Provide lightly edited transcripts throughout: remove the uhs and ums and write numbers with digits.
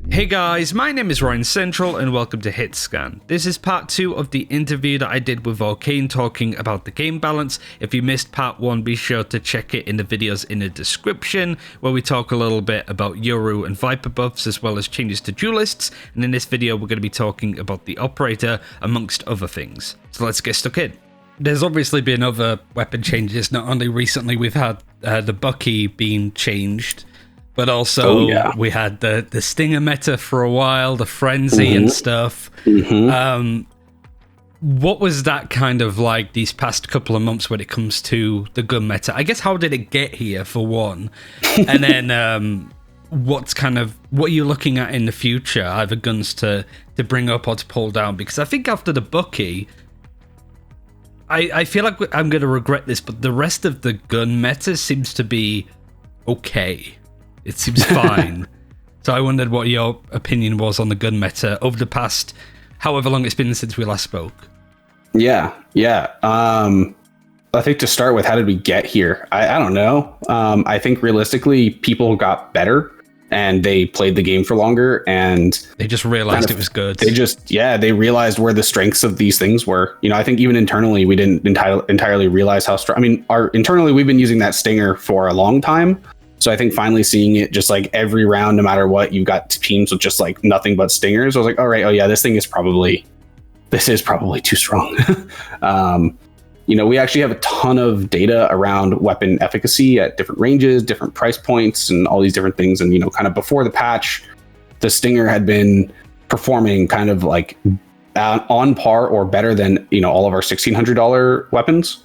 Hey guys, my name is RyanCentral and welcome to HitScan. This is part 2 of the interview that I did with Orcane talking about the game balance. If you missed part 1, be sure to check it in the videos in the description, where we talk a little bit about Yoru and Viper buffs as well as changes to duelists, and in this video we're going to be talking about the operator amongst other things. So let's get stuck in. There's obviously been other weapon changes. Not only recently we've had the Bucky being changed, but also we had the Stinger meta for a while, the Frenzy and stuff. What was that kind of like these past couple of months when it comes to the gun meta? I guess how did it get here for one? And then what are you looking at in the future, either guns to bring up or to pull down? Because I think after the Bucky, I feel like I'm going to regret this, but the rest of the gun meta seems to be okay. It seems fine. So I wondered what your opinion was on the gun meta over the past however long it's been since we last spoke. Yeah. I think to start with, how did we get here? I don't know. I think realistically, people got better and they played the game for longer and they just realized it was good. They realized where the strengths of these things were. You know, I think even internally, we didn't entirely realize how strong. I mean, internally, we've been using that Stinger for a long time. So I think finally seeing it just like every round, no matter what, you've got teams with just like nothing but Stingers. I was like, all right, this is probably too strong. We actually have a ton of data around weapon efficacy at different ranges, different price points, and all these different things. And, kind of before the patch, the Stinger had been performing kind of like on par or better than, all of our $1,600 weapons.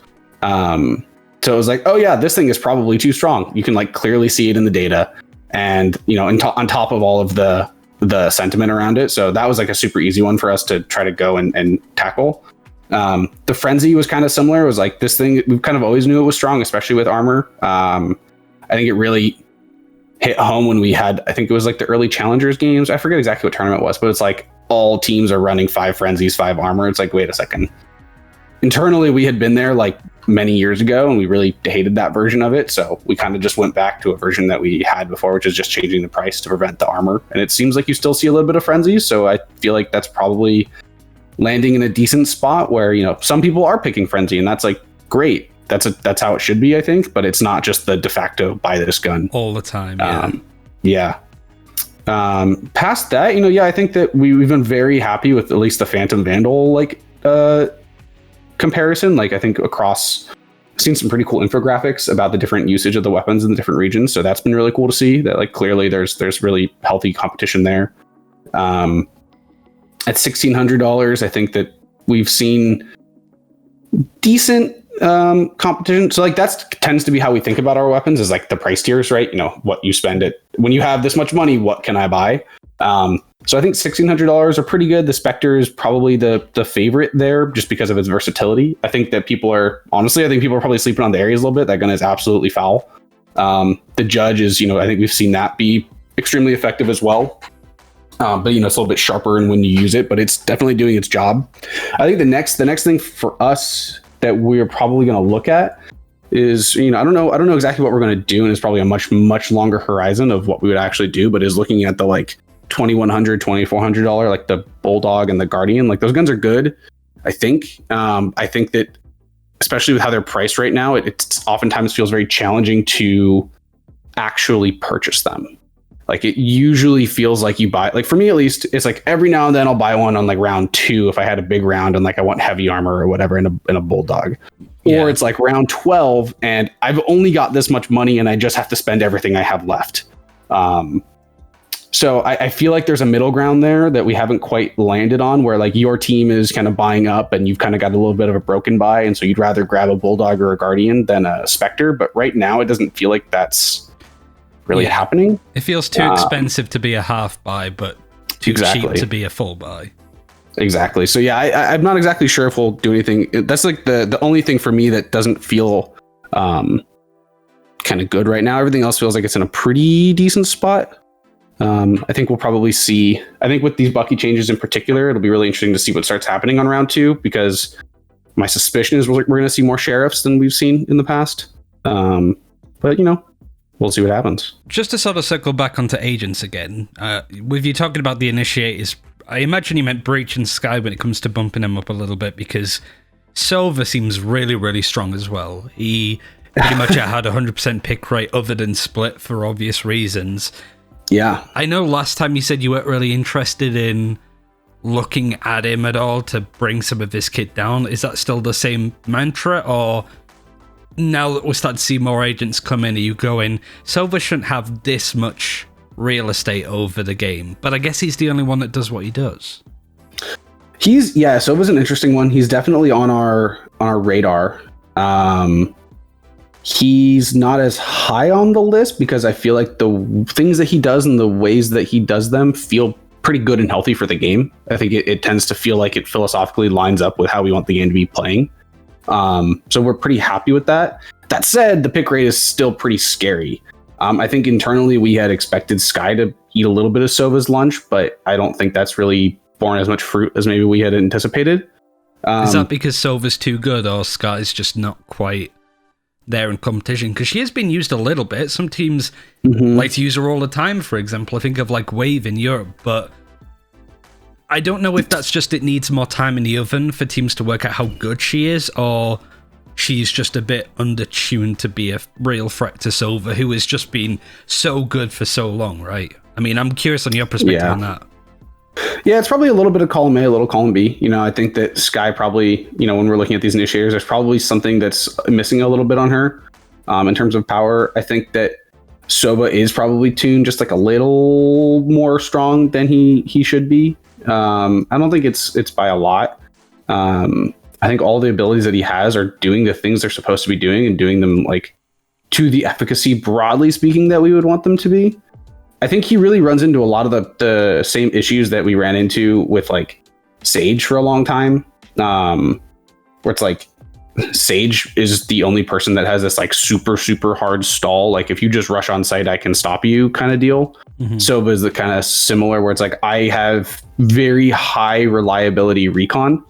So it was like, this thing is probably too strong. You can like clearly see it in the data, and on top of all of the sentiment around it. So that was like a super easy one for us to try to go and tackle. The Frenzy was kind of similar. It was like this thing we kind of always knew it was strong, especially with armor. I think it really hit home when we had, I think it was like the early Challengers games. I forget exactly what tournament it was, but it's like all teams are running 5 Frenzies, 5 armor. It's like, wait a second. Internally, we had been there like many years ago, and we really hated that version of it. So we kind of just went back to a version that we had before, which is just changing the price to prevent the armor. And it seems like you still see a little bit of frenzies. So I feel like that's probably landing in a decent spot where, some people are picking frenzy, and that's like great. That's how it should be, I think. But it's not just the de facto buy this gun all the time. Past that, I think that we've been very happy with at least the Phantom Vandal comparison. Like I think across, I've seen some pretty cool infographics about the different usage of the weapons in the different regions. So that's been really cool to see that like clearly there's really healthy competition there. At $1,600, I think that we've seen decent competition. So like that tends to be how we think about our weapons, is like the price tiers, right? What you spend it when you have this much money, what can I buy? So I think $1,600 are pretty good. The Spectre is probably the favorite there just because of its versatility. I think that people are probably sleeping on the Ares a little bit. That gun is absolutely foul. The Judge is, I think we've seen that be extremely effective as well. But it's a little bit sharper in when you use it, but it's definitely doing its job. I think the next thing for us that we're probably going to look at is, I don't know exactly what we're going to do, and it's probably a much, much longer horizon of what we would actually do, but is looking at the like $2,100, $2,400, like the Bulldog and the Guardian. Like those guns are good, I think. I think that especially with how they're priced right now, it oftentimes feels very challenging to actually purchase them. Like it usually feels like you buy, like for me at least, it's like every now and then I'll buy one on like round 2 if I had a big round and like I want heavy armor or whatever in a Bulldog. Yeah. Or it's like round 12 and I've only got this much money and I just have to spend everything I have left. So I feel like there's a middle ground there that we haven't quite landed on, where like your team is kind of buying up and you've kind of got a little bit of a broken buy. And so you'd rather grab a Bulldog or a Guardian than a Spectre. But right now it doesn't feel like that's really happening. It feels too expensive to be a half buy, but too cheap to be a full buy. Exactly. So yeah, I'm not exactly sure if we'll do anything. That's like the only thing for me that doesn't feel kind of good right now. Everything else feels like it's in a pretty decent spot. I think we'll probably see, I think with these Bucky changes in particular, it'll be really interesting to see what starts happening on round 2, because my suspicion is we're going to see more sheriffs than we've seen in the past. But we'll see what happens. Just to sort of circle back onto agents again, with you talking about the Initiators, I imagine you meant Breach and Sky when it comes to bumping them up a little bit, because Silver seems really, really strong as well. He pretty much had 100% pick rate other than Split for obvious reasons. Yeah. I know last time you said you weren't really interested in looking at him at all to bring some of this kit down. Is that still the same mantra, or now that we're starting to see more agents come in, are you going, Silver shouldn't have this much real estate over the game, but I guess he's the only one that does what he does? Silver's an interesting one. He's definitely on our radar. He's not as high on the list because I feel like the things that he does and the ways that he does them feel pretty good and healthy for the game. I think it tends to feel like it philosophically lines up with how we want the game to be playing. So we're pretty happy with that. That said, the pick rate is still pretty scary. I think internally we had expected Sky to eat a little bit of Sova's lunch, but I don't think that's really borne as much fruit as maybe we had anticipated. Is that because Sova's too good, or Sky's just not quite there in competition? Because she has been used a little bit. Some teams like to use her all the time, for example. I think of like Wave in Europe, but I don't know if that's just it needs more time in the oven for teams to work out how good she is, or she's just a bit undertuned to be a real threat to Silver, who has just been so good for so long, right? I mean, I'm curious on your perspective on that. Yeah, it's probably a little bit of column A, a little column B. I think that Sky probably, when we're looking at these Initiators, there's probably something that's missing a little bit on her in terms of power. I think that Sova is probably tuned just like a little more strong than he should be. I don't think it's by a lot. I think all the abilities that he has are doing the things they're supposed to be doing and doing them like to the efficacy, broadly speaking, that we would want them to be. I think he really runs into a lot of the same issues that we ran into with like Sage for a long time, where it's like Sage is the only person that has this like super, super hard stall. Like if you just rush on site, I can stop you kind of deal. Sova is the kind of similar where it's like, I have very high reliability recon.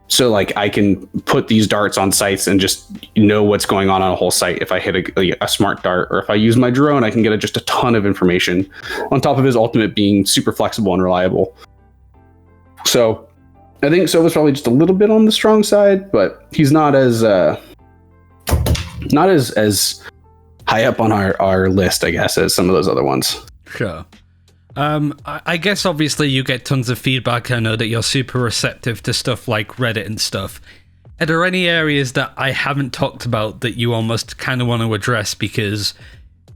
So like I can put these darts on sites and just know what's going on a whole site. If I hit a smart dart, or if I use my drone, I can get just a ton of information on top of his ultimate being super flexible and reliable. So I think Sova's probably just a little bit on the strong side, but he's not as high up on our list, I guess, as some of those other ones. Sure. I guess obviously you get tons of feedback. I know that you're super receptive to stuff like Reddit and stuff. Are there any areas that I haven't talked about that you almost kind of want to address because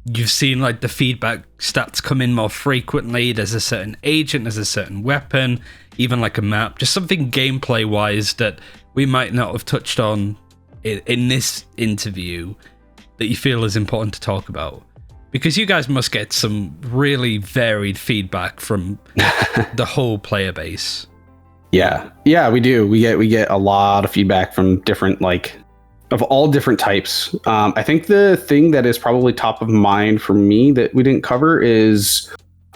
you've seen like the feedback stats come in more frequently? There's a certain agent, there's a certain weapon, even like a map, just something gameplay wise that we might not have touched on in this interview that you feel is important to talk about? Because you guys must get some really varied feedback from the whole player base. Yeah, we do. We get a lot of feedback from different, like, of all different types. I think the thing that is probably top of mind for me that we didn't cover is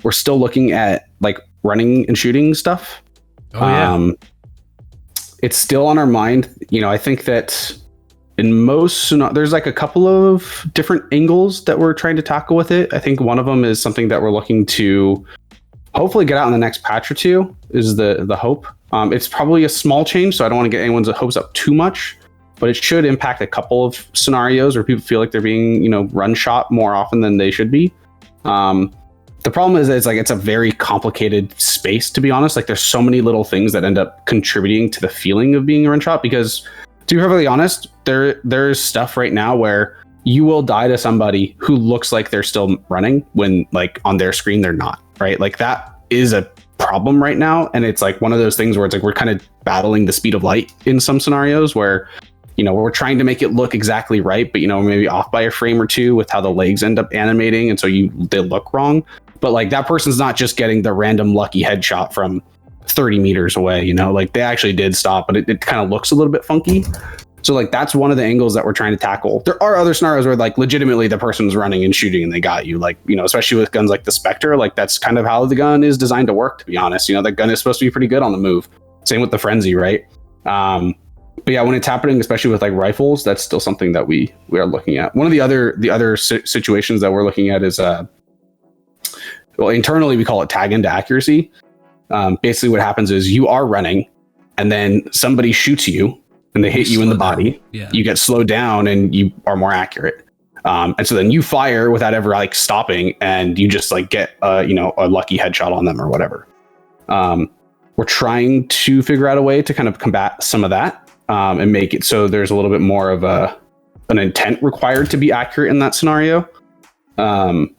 we're still looking at like running and shooting stuff. Oh yeah. It's still on our mind. I think that in most, there's like a couple of different angles that we're trying to tackle with it. I think one of them is something that we're looking to hopefully get out in the next patch or two, is the hope. It's probably a small change, so I don't want to get anyone's hopes up too much, but it should impact a couple of scenarios where people feel like they're being, run shot more often than they should be. The problem is that it's a very complicated space, to be honest. Like there's so many little things that end up contributing to the feeling of being run shot, because to be perfectly honest, there's stuff right now where you will die to somebody who looks like they're still running when like on their screen they're not, right? Like that is a problem right now, and it's like one of those things where it's like we're kind of battling the speed of light in some scenarios where we're trying to make it look exactly right, but maybe off by a frame or two with how the legs end up animating, and so they look wrong. But like that person's not just getting the random lucky headshot from 30 meters away, like they actually did stop, but it kind of looks a little bit funky. So like that's one of the angles that we're trying to tackle. There are other scenarios where like legitimately the person's running and shooting and they got you, like especially with guns like the Spectre, like that's kind of how the gun is designed to work, to be honest. That gun is supposed to be pretty good on the move. Same with the Frenzy, right? But yeah, when it's happening, especially with like rifles, that's still something that we are looking at. One of the other situations that we're looking at is well, internally we call it tag into accuracy. Basically what happens is you are running and then somebody shoots you and they hit you in the body. Yeah. You get slowed down and you are more accurate. And so then you fire without ever like stopping and you just like get a lucky headshot on them or whatever. We're trying to figure out a way to kind of combat some of that. And make it so there's a little bit more of an intent required to be accurate in that scenario. But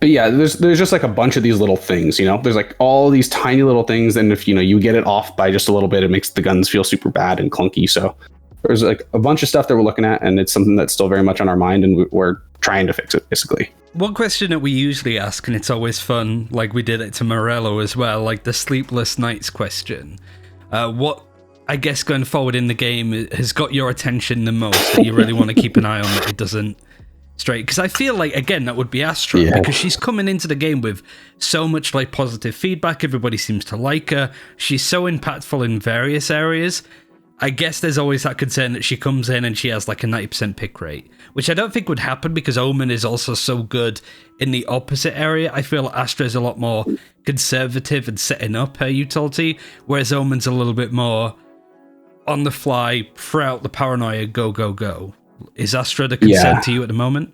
yeah, there's just like a bunch of these little things, there's like all these tiny little things. And if, you get it off by just a little bit, it makes the guns feel super bad and clunky. So there's like a bunch of stuff that we're looking at, and it's something that's still very much on our mind, and we're trying to fix it basically. One question that we usually ask, and it's always fun, like we did it to Morello as well, like the sleepless nights question. What, I guess, going forward in the game has got your attention the most that you really want to keep an eye on that it doesn't stray? Because I feel like, again, that would be Astra, because she's coming into the game with so much like positive feedback. Everybody seems to like her. She's so impactful in various areas. I guess there's always that concern that she comes in and she has like a 90% pick rate, which I don't think would happen because Omen is also so good in the opposite area. I feel Astra is a lot more conservative and setting up her utility, whereas Omen's a little bit more on the fly, throughout the paranoia, go. Is Astra the concern to you at the moment?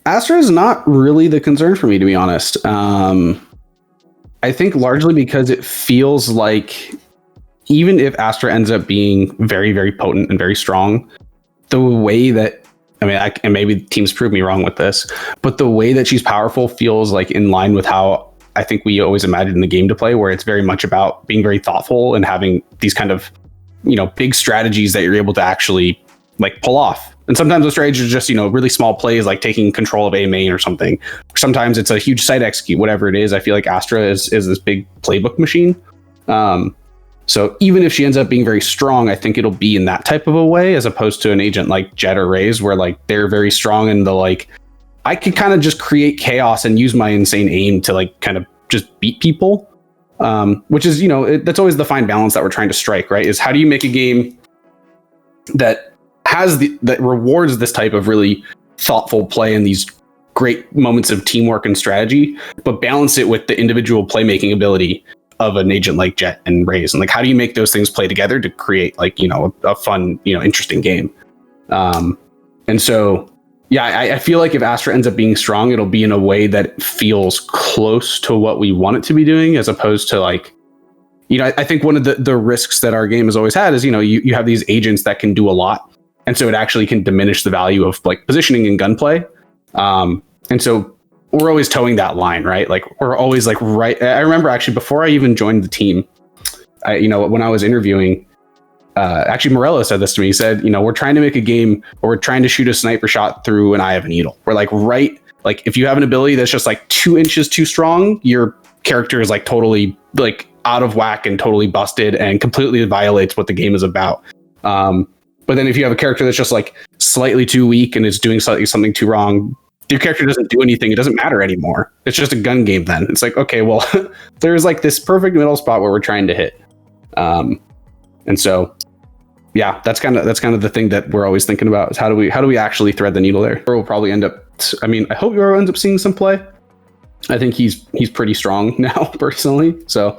Astra is not really the concern for me, to be honest. I think largely because it feels like even if Astra ends up being very, very potent and very strong, the way that, and maybe teams prove me wrong with this, but the way that she's powerful feels like in line with how I think we always imagined the game to play, where it's very much about being very thoughtful and having these kind of big strategies that you're able to actually like pull off. And sometimes those strategies are just, really small plays, like taking control of a main or something. Sometimes it's a huge site execute, whatever it is. I feel like Astra is this big playbook machine. So even if she ends up being very strong, I think it'll be in that type of a way, as opposed to an agent like Jett or Raze, where like they're very strong in the like, I could kind of just create chaos and use my insane aim to like kind of just beat people. Which is, that's always the fine balance that we're trying to strike, right? Is how do you make a game that has that rewards this type of really thoughtful play and these great moments of teamwork and strategy, but balance it with the individual playmaking ability of an agent like Jett and Raze, and like how do you make those things play together to create like a fun, interesting game. And so I feel like if Astra ends up being strong, it'll be in a way that feels close to what we want it to be doing, as opposed to like, I think one of the risks that our game has always had is, you have these agents that can do a lot. And so it actually can diminish the value of like positioning and gunplay. And so we're always towing that line, right? Like we're always like, right. I remember actually before I even joined the team, when I was interviewing, actually Morello said this to me. He said, we're trying to make a game where we're trying to shoot a sniper shot through an eye of a needle. We're like, like if you have an ability that's just like 2 inches too strong, your character is like totally like out of whack and totally busted and completely violates what the game is about. But then if you have a character that's just like slightly too weak and is doing something too wrong, your character doesn't do anything. It doesn't matter anymore. It's just a gun game then. It's like, okay, well, there's like this perfect middle spot where we're trying to hit. And so, yeah, that's kind of the thing that we're always thinking about is how do we actually thread the needle there? Or we'll probably end up, I hope Euro ends up seeing some play. I think he's pretty strong now personally. So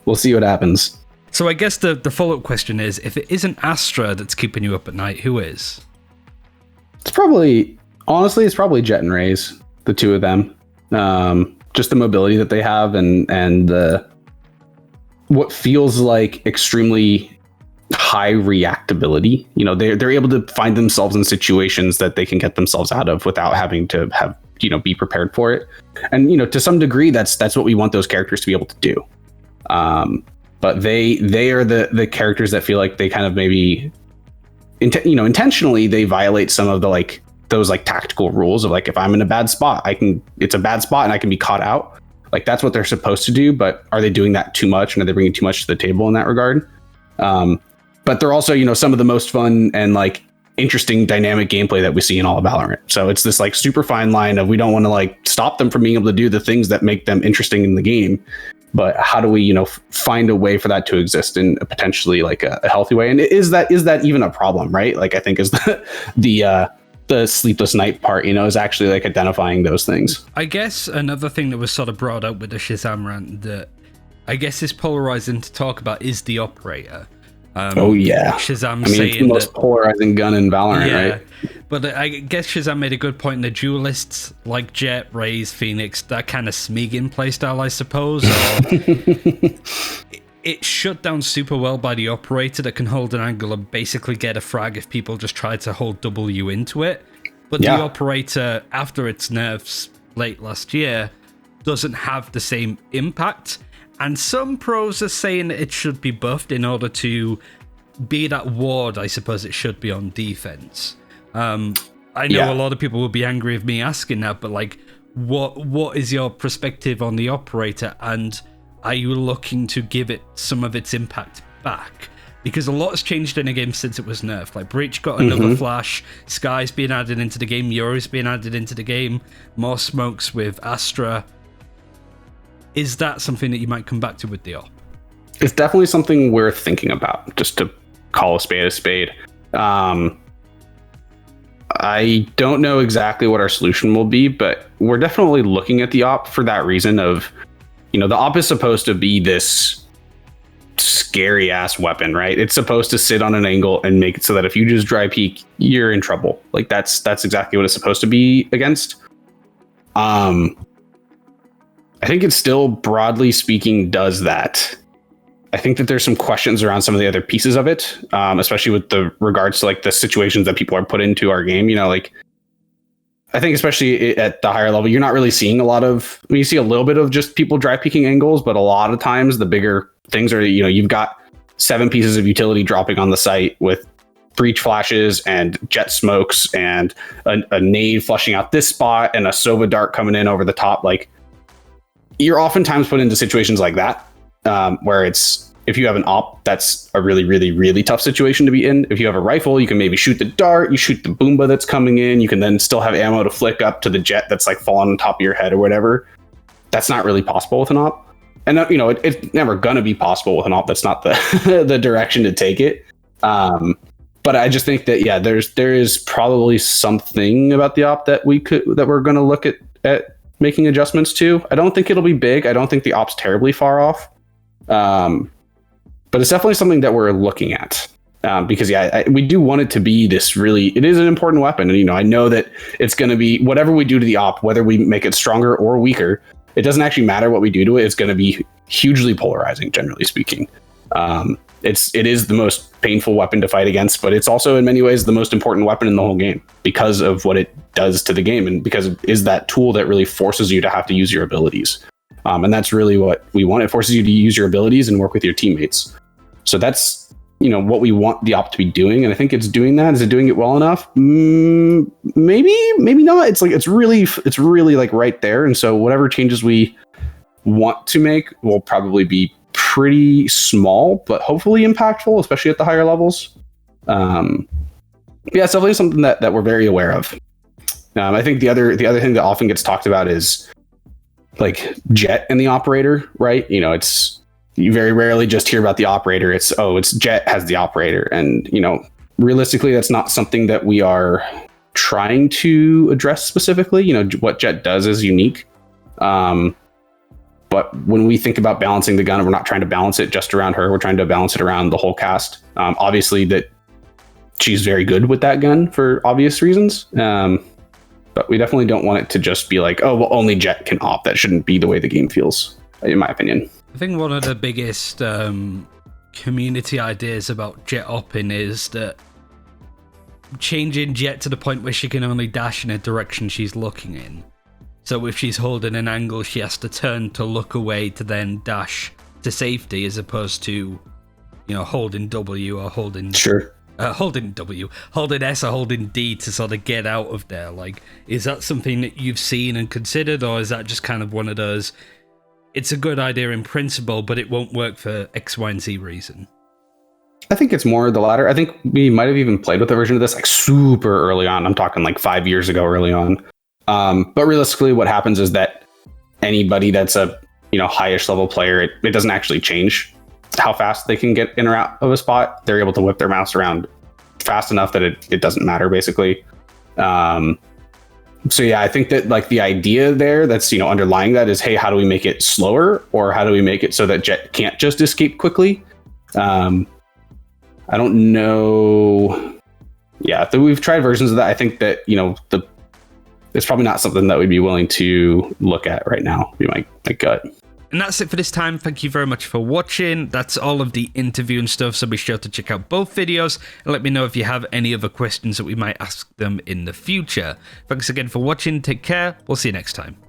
we'll see what happens. So I guess the follow-up question is, if it isn't Astra that's keeping you up at night, who is? It's probably Jett and Raze, the two of them. Just the mobility that they have and the what feels like extremely high reactability. They're able to find themselves in situations that they can get themselves out of without having to have, be prepared for it. And, to some degree, that's what we want those characters to be able to do. But they are the characters that feel like they kind of maybe, intentionally they violate some of the like those like tactical rules of like, if I'm in a bad spot, it's a bad spot and I can be caught out. Like that's what they're supposed to do, but are they doing that too much and are they bringing too much to the table in that regard? But they're also, some of the most fun and like interesting dynamic gameplay that we see in all of VALORANT. So it's this like super fine line of we don't want to like stop them from being able to do the things that make them interesting in the game, but how do we, find a way for that to exist in a potentially like a healthy way? And is that even a problem, right? Like, I think is the sleepless night part, is actually like identifying those things. I guess another thing that was sort of brought up with the Shazam rant that I guess is polarizing to talk about is the operator. Shazam saying it's the most polarizing gun in VALORANT, right? But I guess Shazam made a good point in the duelists like Jett, Raze, Phoenix, that kind of Smeagol playstyle, I suppose. It's shut down super well by the operator that can hold an angle and basically get a frag if people just try to hold W into it. But the operator, after its nerfs late last year, doesn't have the same impact. And some pros are saying that it should be buffed in order to be that ward, I suppose it should be on defense. I know a lot of people will be angry with me asking that, but like, what is your perspective on the operator, and are you looking to give it some of its impact back? Because a lot has changed in the game since it was nerfed. Like, Breach got another flash, Sky's being added into the game, Yori's being added into the game, more smokes with Astra. Is that something that you might come back to with the op? It's definitely something we're thinking about, just to call a spade a spade. I don't know exactly what our solution will be, but we're definitely looking at the op for that reason of, the op is supposed to be this scary ass weapon, right? It's supposed to sit on an angle and make it so that if you just dry peek, you're in trouble. Like, that's exactly what it's supposed to be against. I think it still, broadly speaking, does that. I think that there's some questions around some of the other pieces of it, especially with the regards to like the situations that people are put into our game. Like, I think especially at the higher level, you're not really seeing a lot of, you see a little bit of just people dry peeking angles, but a lot of times the bigger things are, you've got 7 pieces of utility dropping on the site with breach flashes and jet smokes and a nade flushing out this spot and a Sova dart coming in over the top. Like, you're oftentimes put into situations like that, where if you have an op, that's a really, really, really tough situation to be in. If you have a rifle, you can maybe shoot the dart, you shoot the boomba that's coming in, you can then still have ammo to flick up to the jet that's like falling on top of your head or whatever. That's not really possible with an op. And it's never gonna be possible with an op. That's not the the direction to take it. But I just think that there is probably something about the op that we're gonna look at making adjustments to. I don't think it'll be big. I don't think the op's terribly far off. But it's definitely something that we're looking at. Because we do want it to be this it is an important weapon. And, I know that it's going to be whatever we do to the op, whether we make it stronger or weaker, it doesn't actually matter what we do to it. It's going to be hugely polarizing, generally speaking. It is the most painful weapon to fight against, but it's also in many ways the most important weapon in the whole game because of what it does to the game, and because it is that tool that really forces you to have to use your abilities. And that's really what we want. It forces you to use your abilities and work with your teammates. So that's, what we want the op to be doing. And I think it's doing that. Is it doing it well enough? Maybe not. It's really like right there. And so whatever changes we want to make will probably be pretty small, but hopefully impactful, especially at the higher levels. It's definitely something that we're very aware of. I think the other thing that often gets talked about is like Jett and the operator, right? You very rarely just hear about the operator. It's Jett has the operator. And, realistically, that's not something that we are trying to address specifically. What Jett does is unique. But when we think about balancing the gun, we're not trying to balance it just around her. We're trying to balance it around the whole cast. Obviously, that she's very good with that gun for obvious reasons. But we definitely don't want it to just be like, only Jett can op. That shouldn't be the way the game feels, in my opinion. I think one of the biggest community ideas about Jett opping is that changing Jett to the point where she can only dash in a direction she's looking in. So if she's holding an angle, she has to turn to look away to then dash to safety, as opposed to, holding W or holding W, holding S or holding D to sort of get out of there. Like, is that something that you've seen and considered, or is that just kind of one of those, it's a good idea in principle, but it won't work for X, Y, and Z reason? I think it's more the latter. I think we might have even played with a version of this like super early on. I'm talking like 5 years ago early on. But realistically, what happens is that anybody that's a highish level player, it doesn't actually change how fast they can get in or out of a spot. They're able to whip their mouse around fast enough that it doesn't matter, basically. So yeah, I think that like the idea there that's underlying that is, hey, how do we make it slower, or how do we make it so that Jett can't just escape quickly? I don't know. Yeah, we've tried versions of that. I think that it's probably not something that we'd be willing to look at right now. Be my gut. And that's it for this time. Thank you very much for watching. That's all of the interview and stuff, so be sure to check out both videos and let me know if you have any other questions that we might ask them in the future. Thanks again for watching. Take care. We'll see you next time.